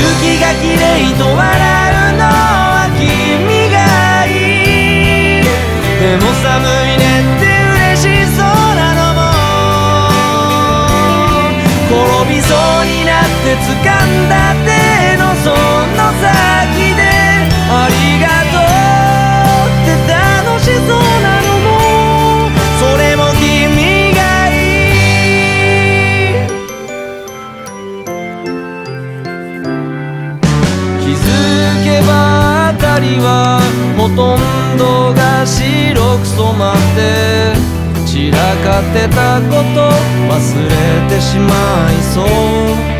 雪がきれいと笑うのは君がいい。でも寒いねって嬉しそうなのも、転びそうになって掴んだ手のその先でありがとうって楽しそうなのも、それも君がいい。気づけば辺りはほとんどが白く染まって、散らかってたこと忘れてしまいそう。